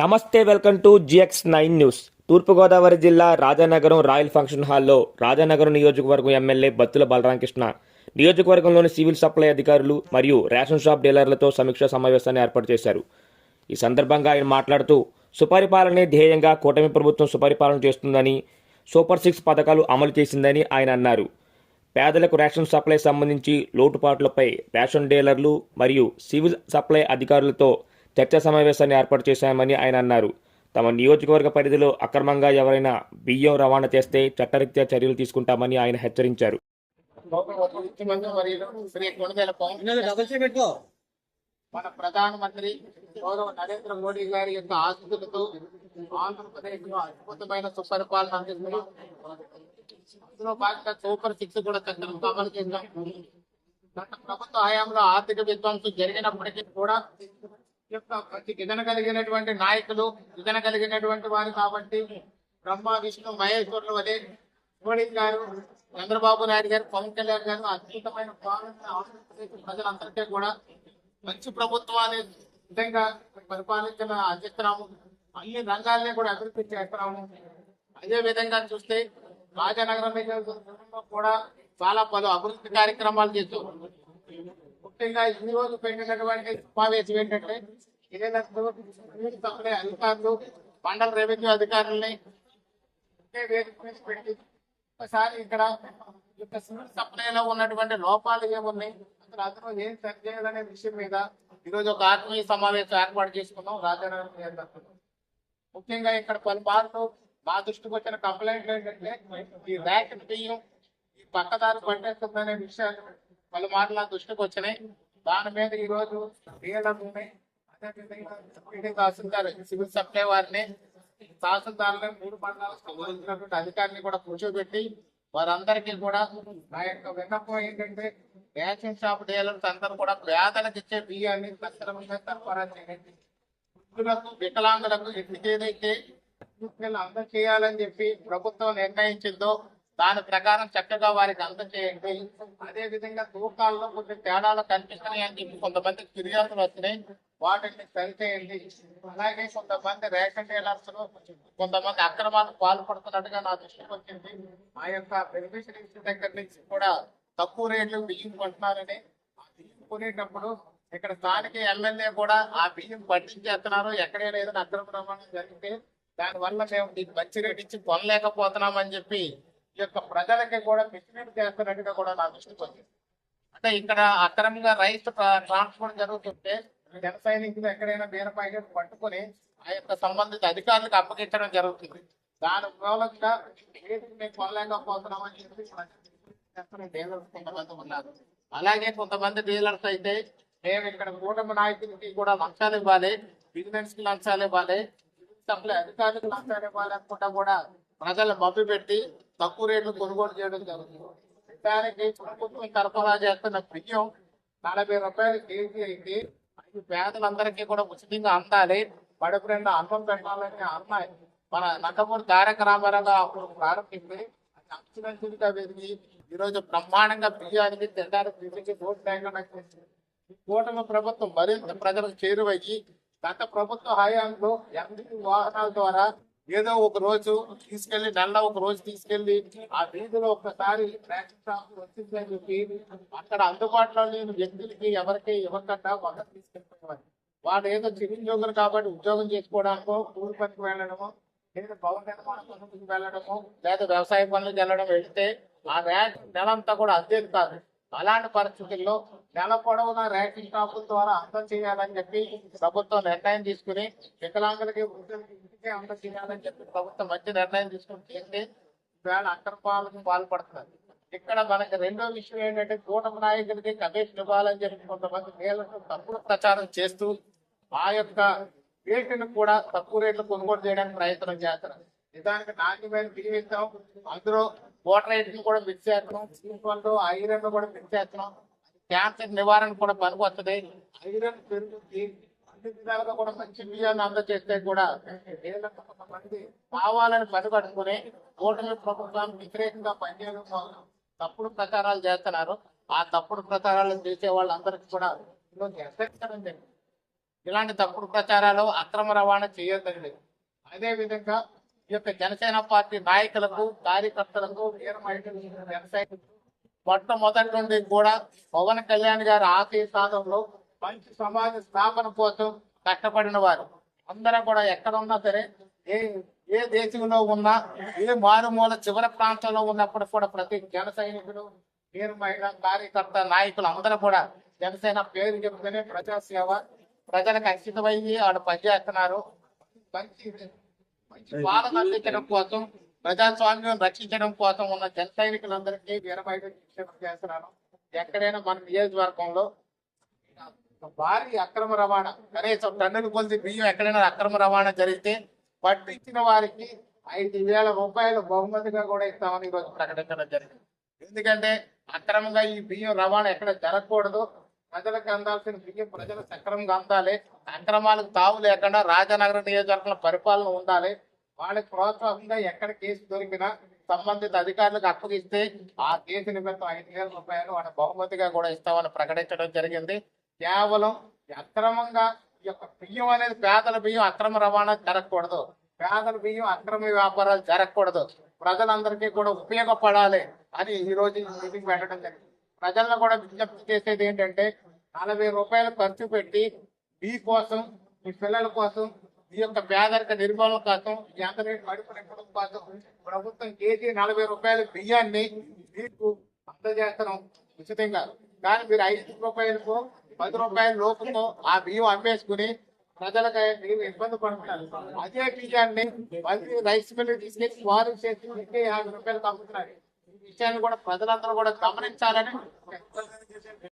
నమస్తే, welcome to GX9 news. తూర్పుగోదావరి జిల్లా Rajanagaram royal function హాల్లో రాజానగరం నియోజకవర్గం ఎమ్మెల్యే బత్తుల బలరామకృష్ణ నియోజకవర్గంలోని సివిల్ సప్లై అధికారులు మరియు రేషన్ షాప్ డీలర్లతో సమీక్షా సమావేశాన్ని ఏర్పాటు చేశారు. ఈ సందర్భంగా ఆయన మాట్లాడుతూ సుపరిపాలనే ధ్యేయంగా కూటమి ప్రభుత్వం సుపరిపాలన చేస్తుందని, సూపర్ 6 పథకాలు అమలు చేసిందని ఆయన అన్నారు. పేదలకు రేషన్ సప్లై సంబంధించి లోటుపాట్లపై రేషన్ డీలర్లు మరియు సివిల్ సప్లై అధికారులతో చర్చా సమావేశాన్ని ఏర్పాటు చేశామని ఆయన అన్నారు. తమ నియోజకవర్గ పరిధిలో అక్రమంగా ఎవరైనా బియ్యం రవాణా చేస్తే చట్టరీత్యా చర్యలు తీసుకుంటామని ఆయన హెచ్చరించారు. మన ప్రధానమంత్రి గౌరవ నరేంద్ర మోడీ గారి యొక్క ఆశీస్సులతో ఆంధ్రప్రదేశ్ లో అద్భుతమైన సుపరిపాలన అందిస్తున్నాం. అందులో భాగంగా సూపర్ 6 కూడా చట్టంతో అమలు చేశాం. గత ప్రభుత్వ హయాంలో ఆర్థిక విధ్వంసం జరిగినప్పటికీ కూడా మంచి విధన కలిగినటువంటి నాయకులు, విధన కలిగినటువంటి వారు కాబట్టి బ్రహ్మ విష్ణు మహేశ్వరులు వలె మోడీ గారు, చంద్రబాబు నాయుడు గారు, పవన్ కళ్యాణ్ గారు అద్భుతమైన పాలన ఆంధ్రప్రదేశ్ ప్రజలందరికీ కూడా మంచి ప్రభుత్వాన్ని విధంగా పరిపాలించిన అందిస్తున్నాము. అన్ని రంగాల్ని కూడా అభివృద్ధి చేస్తున్నాము. అదే విధంగా చూస్తే రాజానగరం కూడా చాలా పలు అభివృద్ధి కార్యక్రమాలు చేస్తాం. ముఖ్యంగా ఈ రోజు పెట్టినటువంటి సమావేశం ఏంటంటే సప్లై అధికారులు, మండల రెవెన్యూ అధికారులని పెట్టి ఒకసారి ఇక్కడ సివిల్ సప్లైలో ఉన్నటువంటి లోపాలు ఏమున్నాయి, అసలు అందులో ఏం సరి చేయాలనే విషయం మీద ఈరోజు ఒక ఆత్మీయ సమావేశం ఏర్పాటు చేసుకున్నాం రాజానగరం. ముఖ్యంగా ఇక్కడ పలుమార్లు మా దృష్టికి వచ్చిన కంప్లైంట్లు ఏంటంటే ఈ రేషన్ బియ్యం ఈ పక్కదారి పట్టేస్తుందనే విషయాలు పలుమార్లు నా దృష్టికి వచ్చినాయి. దాని మీద ఈ రోజు అదేవిధంగా తహసీల్దార్, సివిల్ సప్లై వారిని, తహసీల్దారులను 3 మండలాలకు సంబంధించినటువంటి అధికారిని కూడా కూర్చోబెట్టి వారందరికీ కూడా నా యొక్క విన్నపం ఏంటంటే రేషన్ షాప్ డీలర్స్ అందరూ కూడా పేదలకు ఇచ్చే బియ్యాన్ని సక్రమంగా సరఫరా చేయండి. వృద్ధులకు, వికలాంగులకు ఎందుకు ఏదైతే అందజేయాలని చెప్పి ప్రభుత్వం నిర్ణయించిందో దాని ప్రకారం చక్కగా వారికి అందజేయండి. అదే విధంగా తూకాల్లో కొన్ని తేడాలు కనిపిస్తున్నాయి అని చెప్పి కొంతమంది ఫిర్యాదులు వచ్చినాయి, వాటిని సరిచేయండి. అలాగే కొంతమంది రేషన్ డీలర్స్ కొంతమంది అక్రమాలకు పాల్పడుతున్నట్టుగా నా దృష్టికి వచ్చింది. ఆ యొక్క బెనిఫిషరీస్ దగ్గర నుంచి కూడా తక్కువ రేట్లు బియ్యం కొంటున్నారని, ఆ బియ్యం కొనేటప్పుడు ఇక్కడ స్థానిక ఎమ్మెల్యే కూడా ఆ బియ్యం పట్టించేస్తున్నారు. ఎక్కడైనా ఏదైనా అక్రమ రవాణా జరిగితే దానివల్ల మేము దీన్ని మంచి రేటు ఇచ్చి కొనలేకపోతున్నామని చెప్పి ఈ యొక్క ప్రజలకి కూడా మిస్లీడ్ చేస్తున్నట్టుగా కూడా నా దృష్టికి వచ్చింది. అంటే ఇక్కడ అక్రమంగా రైస్ ట్రాన్స్పోర్ట్ జరుగుతుంటే జన సైనికులు ఎక్కడైనా బీరపాయ పట్టుకుని ఆ యొక్క సంబంధిత అధికారులకు అప్పగించడం జరుగుతుంది. దాని మూలంగా మేము కొనలేకపోతున్నామని చెప్పి డీలర్స్ కొంతమంది ఉన్నారు. అలాగే కొంతమంది డీలర్స్ అయితే మేము ఇక్కడ కూటమి నాయకులకి కూడా లంచాలు ఇవ్వాలి, బిజినెస్ కి లంచాలు ఇవ్వాలి, సప్లై అధికారులకు లంచాలు ఇవ్వాలి అనుకుంటా కూడా ప్రజలు మభ్య పెట్టి తక్కువ రేట్లు కొనుగోలు చేయడం జరుగుతుంది. దానికి ప్రభుత్వం సరఫరా చేస్తున్న బియ్యం 40 రూపాయలు కేజీ అయితే అది పేదలందరికీ కూడా ఉచితంగా అందాలి, కడుపు నిండా అన్నం పెట్టాలని అన్నాయి మన నందమూరి తారక రామారావు అప్పుడు ప్రారంభించి అది అంచులంచులుగా పెరిగి ఈరోజు బ్రహ్మాండంగా బియ్యానికి తినడానికి తిరిగి ఓటు లేకుండా కూటమి ప్రభుత్వం మరింత ప్రజలకు చేరువయ్యి గత ప్రభుత్వ హయాంలో ఎంపీ వాహనాల ద్వారా ఏదో ఒక రోజు తీసుకెళ్లి నెలలో ఒక రోజు తీసుకెళ్లి ఆ వీధిలో ఒక్కసారి రేషన్ షాప్ వచ్చిందని చెప్పి అక్కడ అందుబాటులో లేని వ్యక్తులకి ఎవరికి ఇవ్వకుండా వంద తీసుకెళ్ళిపోయేవారు. వాళ్ళు ఏదో చిరుద్యోగులు కాబట్టి ఉద్యోగం చేసుకోవడానికో, కూలి పనికి వెళ్ళడమో, లేదా భవన నిర్మాణ పనులకు వెళ్ళడమో, లేదా వ్యవసాయ పనులకు వెళ్ళడం వెళితే ఆ రేషన్ నెలంతా కూడా అద్దెది కాదు. అలాంటి పరిస్థితుల్లో నెల పొడవునా రేషన్ షాపుల ద్వారా అందం చేయాలని చెప్పి ప్రభుత్వం నిర్ణయం తీసుకుని వికలాంగులకి, వృద్ధులకి ఇంటికే అందం చేయాలని చెప్పి ప్రభుత్వం మంచి నిర్ణయం తీసుకుని చేస్తే ఈవేళ అక్రమాలకు పాల్పడుతున్నారు. ఇక్కడ మనకి రెండో విషయం ఏంటంటే కూటమి నాయకులకి కమిషన్ ఇవ్వాలని చెప్పి కొంతమంది మేరకు తప్పుడు ప్రచారం చేస్తూ ఆ యొక్క రేట్లను కూడా తక్కువ రేట్లు కొనుగోలు చేయడానికి ప్రయత్నం చేస్తున్నారు. నిజానికి నాణ్యమైన బియ్యం ఇస్తాం, అందులో వాటర్ రేట్లు కూడా మిక్స్ చేస్తున్నాం, సీఫోన్లు ఐరన్ కూడా మిక్స్ చేస్తున్నాం. క్యాన్సర్ నివారణ కూడా పనికొస్తుంది, ఐరన్ పెరుగుతుంది, అన్ని విధాలుగా కూడా మంచి బియ్యాన్ని అందజేస్తే కూడా కొంతమంది కావాలని పనిపట్టుకుని కూటమి ప్రభుత్వానికి వ్యతిరేకంగా పనిచేయడం వల్ల తప్పుడు ప్రచారాలు చేస్తున్నారు. ఆ తప్పుడు ప్రచారాలు చేసే వాళ్ళందరికీ కూడా ఈరోజు హెచ్చరించడం జరిగింది. ఇలాంటి తప్పుడు ప్రచారాలు అక్రమ రవాణా చేయొద్దండి. అదే విధంగా ఈ యొక్క జనసేన పార్టీ నాయకులకు, కార్యకర్తలకు, వీర మహిళలకు, జనసైనికులకు మొట్టమొదటి నుండి కూడా పవన్ కళ్యాణ్ గారి ఆశయ సాధనలో మంచి సమాజ స్థాపన కోసం కష్టపడిన వారు అందరూ కూడా ఎక్కడ ఉన్నా సరే, ఏ ఏ దేశంలో ఉన్నా, ఏ మారుమూల చివరి ప్రాంతంలో ఉన్నప్పుడు కూడా ప్రతి జన సైనికులు, వీర మహిళ, కార్యకర్త, నాయకులు అందరూ కూడా జనసేన పేరు చెప్తేనే ప్రజాసేవ, ప్రజలకు అంకితమయ్యి వాళ్ళు పనిచేస్తున్నారు. మంచి మంచి పాలన అందించడం కోసం, ప్రజాస్వామ్యం రక్షించడం కోసం ఉన్న జన సైనికులందరికీ వీర మహిళలు నిక్షేపం చేస్తున్నాను. ఎక్కడైనా మన నియోజకవర్గంలో భారీ అక్రమ రవాణా, కనీసం టన్నుల కొద్ది బియ్యం ఎక్కడైనా అక్రమ రవాణా జరిగితే పట్టించిన వారికి 5,000 రూపాయలు బహుమతిగా కూడా ఇస్తామని ఈరోజు ప్రకటించడం జరిగింది. ఎందుకంటే అక్రమంగా ఈ బియ్యం రవాణా ఎక్కడ జరగకూడదు, ప్రజలకు అందాల్సిన బియ్యం ప్రజలు సక్రమంగా అందాలి, అక్రమాలకు తావు లేకుండా రాజానగరం నియోజకవర్గంలో పరిపాలన ఉండాలి. వాళ్ళకి ప్రోత్సాహంగా ఎక్కడ కేసు దొరికినా సంబంధిత అధికారులకు అప్పగిస్తే ఆ కేసు నిమిత్తం 5,000 రూపాయలు వాళ్ళ బహుమతిగా కూడా ఇస్తామని ప్రకటించడం జరిగింది. కేవలం అక్రమంగా ఈ యొక్క బియ్యం అనేది, పేదల బియ్యం అక్రమ రవాణా జరగకూడదు, పేదల బియ్యం అక్రమ వ్యాపారాలు జరగకూడదు, ప్రజలందరికీ కూడా ఉపయోగపడాలి అని ఈ రోజు ఈ మీటింగ్ పెట్టడం జరిగింది. ప్రజలను కూడా విజ్ఞప్తి చేసేది ఏంటంటే 40 రూపాయలు ఖర్చు పెట్టి మీ కోసం, మీ పిల్లల కోసం, ఈ యొక్క పేదరిక నిర్మూలన కోసం, ఈ అందరి కడుపు నింపడం కోసం ప్రభుత్వం కేజీ 40 రూపాయల బియ్యాన్ని మీకు అందజేస్తున్నాం ఉచితంగా. కానీ మీరు 5 రూపాయలకు 10 రూపాయల లోపుతో ఆ బియ్యం అమ్మేసుకుని ప్రజలకు మీరు ఇబ్బంది పడుతున్నారు. అదే బియ్యాన్ని మళ్ళీ రైస్ మిల్ తీసుకెళ్లి వారు చేసి 50 రూపాయలకు అమ్ముతున్నారు. ఈ విషయాన్ని కూడా ప్రజలందరూ కూడా గమనించాలని